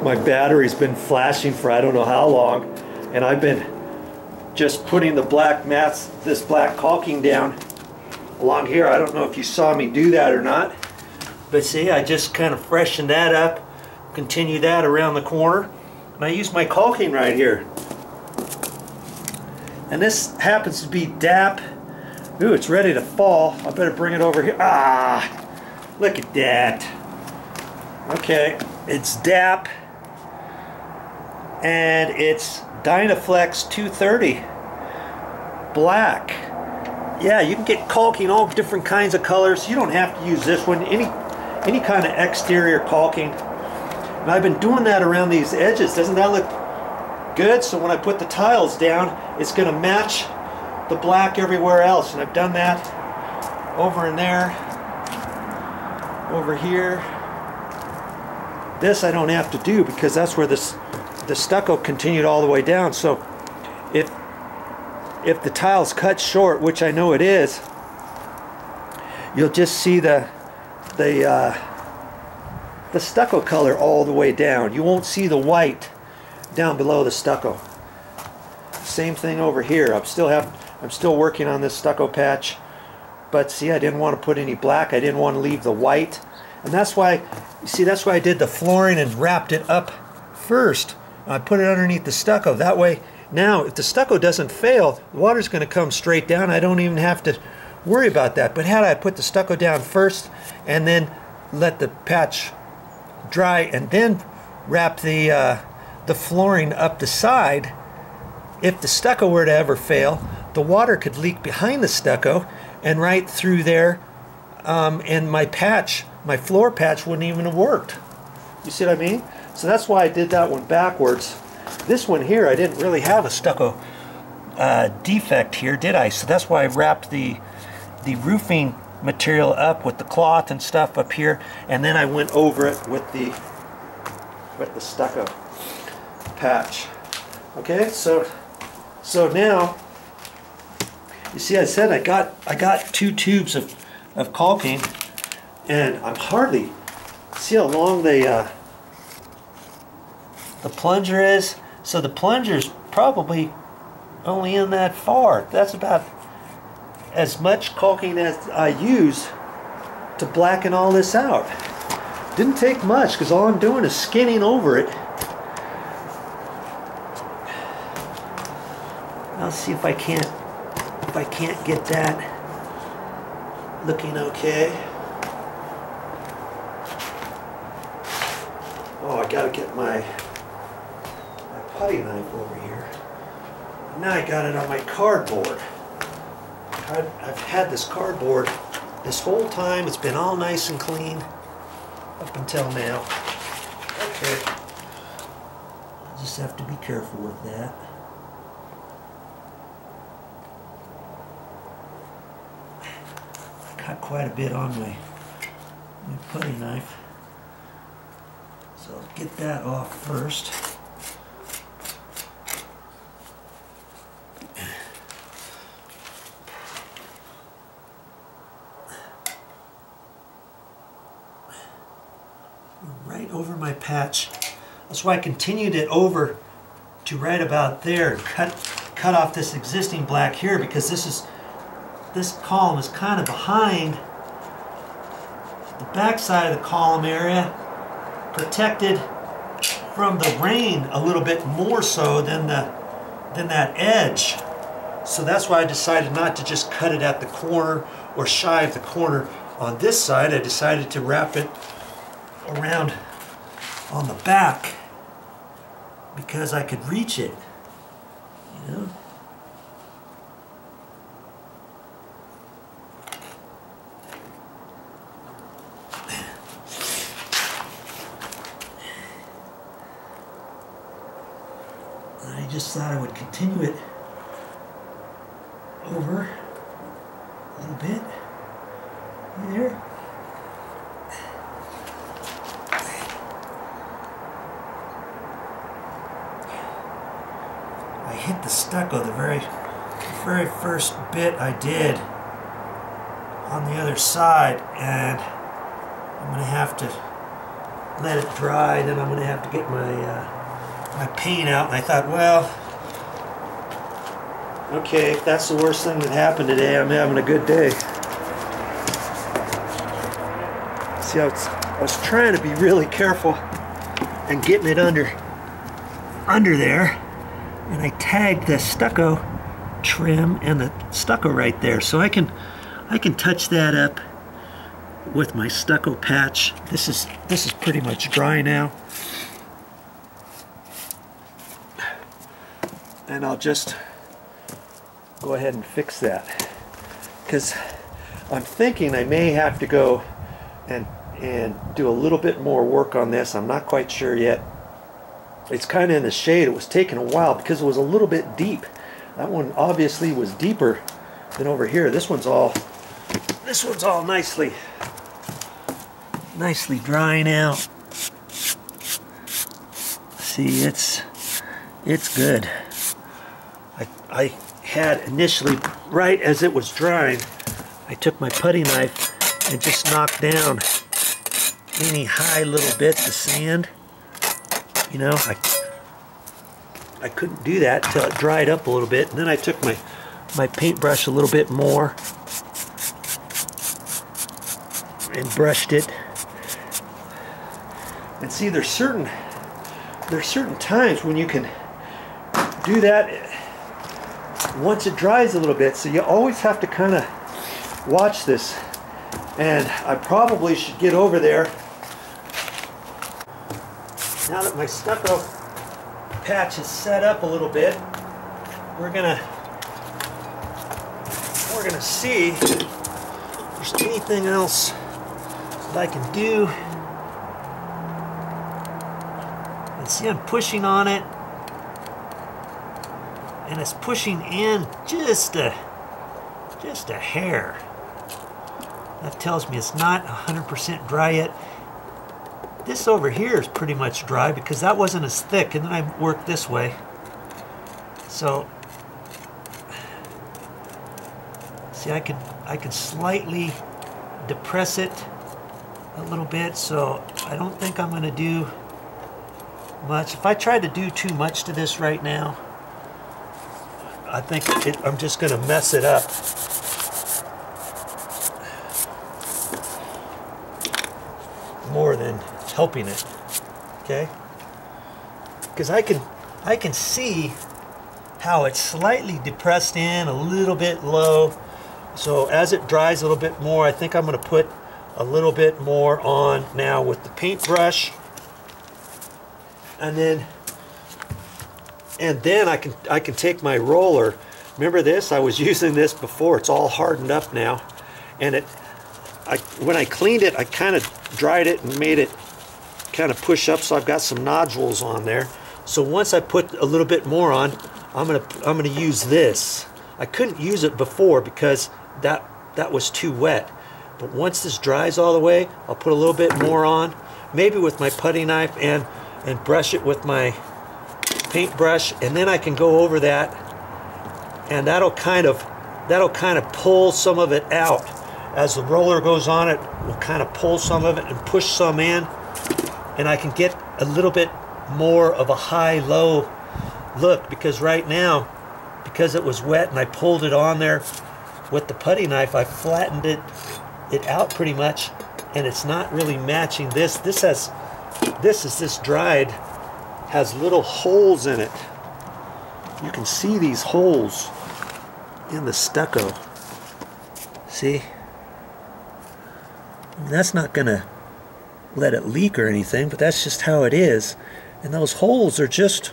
My battery's been flashing for I don't know how long, and I've been just putting the black mats, this black caulking down along here. I don't know if you saw me do that or not, but see, I just kind of freshened that up, continue that around the corner, and I use my caulking right here. And this happens to be DAP. Ooh, it's ready to fall. I better bring it over here. Ah, look at that. Okay, it's DAP, and it's Dynaflex 230 black. Yeah, you can get caulking all different kinds of colors. You don't have to use this one. Any kind of exterior caulking. And I've been doing that around these edges. Doesn't that look good? So when I put the tiles down, it's going to match the black everywhere else. And I've done that over in there, over here. This I don't have to do because that's where the stucco continued all the way down. So if the tile's cut short, which I know it is, you'll just see the stucco color all the way down. You won't see the white down below the stucco. Same thing over here. I'm still working on this stucco patch, but see, I didn't want to put any black. I didn't want to leave the white, and that's why, you see, that's why I did the flooring and wrapped it up first. I put it underneath the stucco. That way, now if the stucco doesn't fail, the water's going to come straight down. I don't even have to worry about that. But had I put the stucco down first and then let the patch dry and then wrap the flooring up the side, if the stucco were to ever fail, the water could leak behind the stucco and right through there, and my floor patch wouldn't even have worked. You see what I mean? So that's why I did that one backwards. This one here, I didn't really have a stucco defect here, did I? So that's why I wrapped the roofing material up with the cloth and stuff up here, and then I went over it with the stucco patch. Okay, so now you see, I said I got 2 tubes of caulking, and I'm hardly, see how long the plunger is? So the plunger's probably only in that far. That's about as much caulking as I use to blacken all this out. Didn't take much because all I'm doing is skinning over it. I'll see if I can't get that looking okay. Oh, I gotta get my putty knife over here. Now I got it on my cardboard. I've had this cardboard this whole time. It's been all nice and clean up until now. Okay. I just have to be careful with that. I got quite a bit on my putty knife. So I'll get that off first. Right over my patch. That's why I continued it over to right about there and cut off this existing black here, because this column is kind of behind the back side of the column area, protected from the rain a little bit more so than that edge. So that's why I decided not to just cut it at the corner or shy of the corner on this side. I decided to wrap it around on the back because I could reach it, you know. I just thought I would continue it over a little bit there. I hit the stucco the very first bit I did on the other side, and I'm going to have to let it dry. Then I'm going to have to get my my paint out. And I thought, well, okay, if that's the worst thing that happened today, I'm having a good day. See, I was trying to be really careful and getting it under there, and I tagged the stucco trim and the stucco right there, so I can touch that up with my stucco patch. This is pretty much dry now, and I'll just go ahead and fix that, because I'm thinking I may have to go and do a little bit more work on this. I'm not quite sure yet. It's kind of in the shade. It was taking a while because it was a little bit deep. That one obviously was deeper than over here. This one's all nicely drying out. See, it's good. I had initially, right as it was drying, I took my putty knife and just knocked down any high little bits of sand. You know, I couldn't do that until it dried up a little bit, and then I took my paintbrush a little bit more and brushed it. And see, there's certain times when you can do that once it dries a little bit, so you always have to kind of watch this. And I probably should get over there. Now that my stucco patch is set up a little bit, we're gonna see if there's anything else that I can do. And see, I'm pushing on it, and it's pushing in just a hair. That tells me it's not 100% dry yet. This over here is pretty much dry because that wasn't as thick, and then I worked this way. So, see, I can slightly depress it a little bit, so I don't think I'm going to do much. If I try to do too much to this right now, I think I'm just going to mess it up. More than helping it, okay? Because I can see how it's slightly depressed in, a little bit low. So as it dries a little bit more, I think I'm going to put a little bit more on now with the paintbrush, and then I can take my roller. Remember this? I was using this before. It's all hardened up now, and when I cleaned it, I kind of dried it and made it kind of push up, so I've got some nodules on there. So once I put a little bit more on, I'm gonna use this. I couldn't use it before because that was too wet. But once this dries all the way, I'll put a little bit more on, maybe with my putty knife, and brush it with my paintbrush, and then I can go over that, and that'll kind of pull some of it out. As the roller goes on, it will kind of pull some of it and push some in, and I can get a little bit more of a high-low look, because right now, because it was wet and I pulled it on there with the putty knife, I flattened it out pretty much, and it's not really matching this. This dried has little holes in it. You can see these holes in the stucco. See? That's not gonna let it leak or anything, but that's just how it is. And those holes are just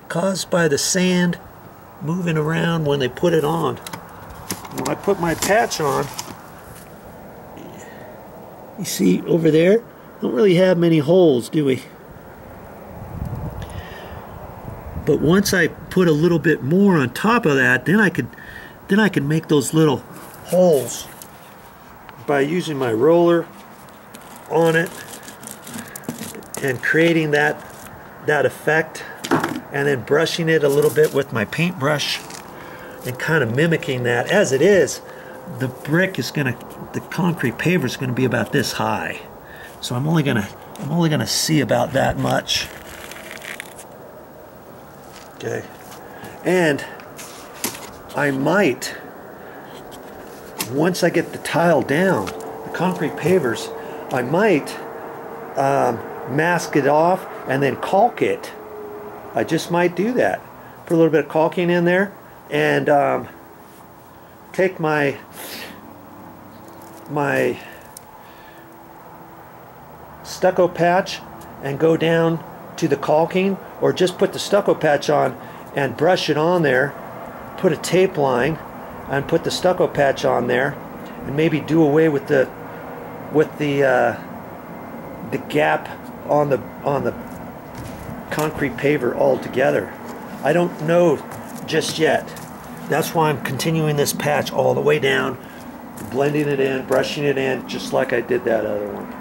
caused by the sand moving around when they put it on. When I put my patch on, you see over there, don't really have many holes, do we? But once I put a little bit more on top of that, then I could make those little holes by using my roller on it and creating that effect, and then brushing it a little bit with my paintbrush and kind of mimicking that. As it is, the concrete paver is gonna be about this high. So I'm only gonna I'm only going to see about that much. Okay. And I might, once I get the tile down, the concrete pavers, I might mask it off and then caulk it. I just might do that. Put a little bit of caulking in there and take my stucco patch and go down to the caulking, or just put the stucco patch on and brush it on there, put a tape line and put the stucco patch on there, and maybe do away with the gap on the concrete paver altogether. I don't know just yet. That's why I'm continuing this patch all the way down, blending it in, brushing it in, just like I did that other one.